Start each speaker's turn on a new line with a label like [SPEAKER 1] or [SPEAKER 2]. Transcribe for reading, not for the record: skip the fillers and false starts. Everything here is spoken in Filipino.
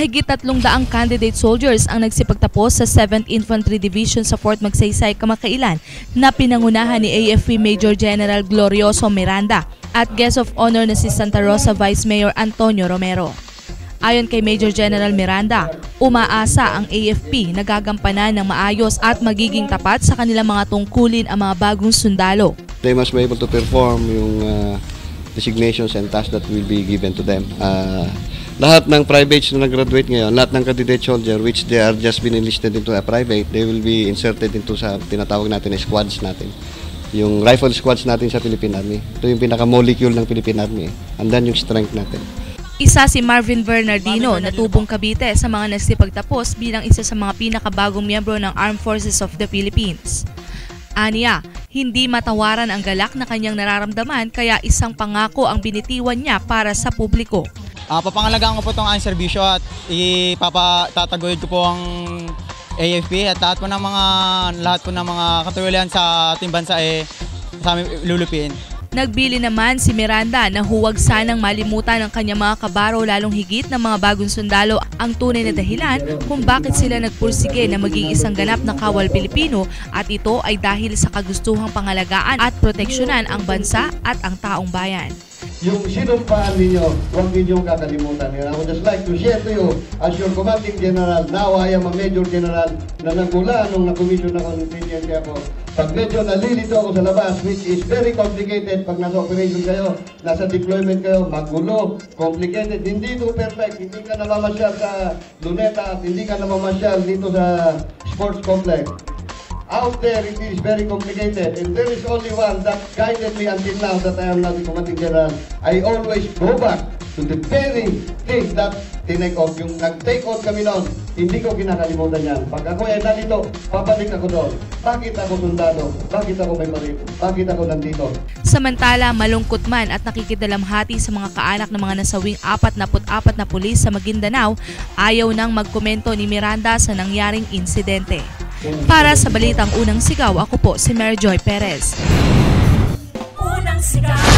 [SPEAKER 1] Mahigit 300 candidate soldiers ang nagsipagtapos sa 7th Infantry Division sa Fort Magsaysay kamakailan na pinangunahan ni AFP Major General Glorioso Miranda at guest of honor na si Santa Rosa Vice Mayor Antonio Romero. Ayon kay Major General Miranda, umaasa ang AFP na gagampanan ng maayos at magiging tapat sa kanilang mga tungkulin ang mga bagong sundalo.
[SPEAKER 2] They must be able to perform yung designations and tasks that will be given to them. Lahat ng privates na nag-graduate ngayon, lahat ng candidate soldier which they are just been enlisted into a private, they will be inserted into sa tinatawag natin na squads natin. Yung rifle squads natin sa Philippine Army. Ito yung pinaka-molecule ng Philippine Army. And then yung strength natin.
[SPEAKER 1] Isa si Marvin Bernardino na tubong Cavite sa mga nagsipagtapos bilang isa sa mga pinakabagong miyembro ng Armed Forces of the Philippines. Aniya, hindi matawaran ang galak na kanyang nararamdaman kaya isang pangako ang binitiwan niya para sa publiko.
[SPEAKER 3] Papangalagaan ko po itong aking serbisyo at ipapatataguyod ko po ang AFP at lahat po ng mga katulian sa ating bansa sa aming lulupin.
[SPEAKER 1] Nagbili naman si Miranda na huwag sanang malimutan ng kanyang mga kabaro lalong higit ng mga bagong sundalo ang tunay na dahilan kung bakit sila nagpursige na maging isang ganap na kawal Pilipino at ito ay dahil sa kagustuhang pangalagaan at proteksyonan ang bansa at ang taong bayan.
[SPEAKER 4] Yung sinumpaan ninyo, huwag ninyong kakalimutan. And I would just like to share to you, as your commanding general, now I am a major general na nagmula nung na-commission ako ng presidente ako. Pag medyo nalilito ako sa labas, which is very complicated pag nasa operation kayo, nasa deployment kayo, magulo, complicated, hindi ito perfect. Hindi ka namamasyal sa Luneta at hindi ka namamasyal dito sa sports complex. Out there, it is very complicated, and there is only one that guided me until now that I am now the commanding general. I always go back to the very thing that tinake off. Yung nag-take off kami noon, hindi ko kinakalimutan yan. Pag ako ay nandito, papalik ako doon. Bakit ako sundalo? Bakit ako may marito? Bakit ako nandito?
[SPEAKER 1] Samantala, malungkot man at nakikidalamhati sa mga kaanak ng mga nasawing 44 na pulis sa Maguindanao, ayaw nang magkomento ni Miranda sa nangyaring insidente. Para sa Balitang Unang Sigaw, ako po si Mary Joy Perez. Unang Sigaw.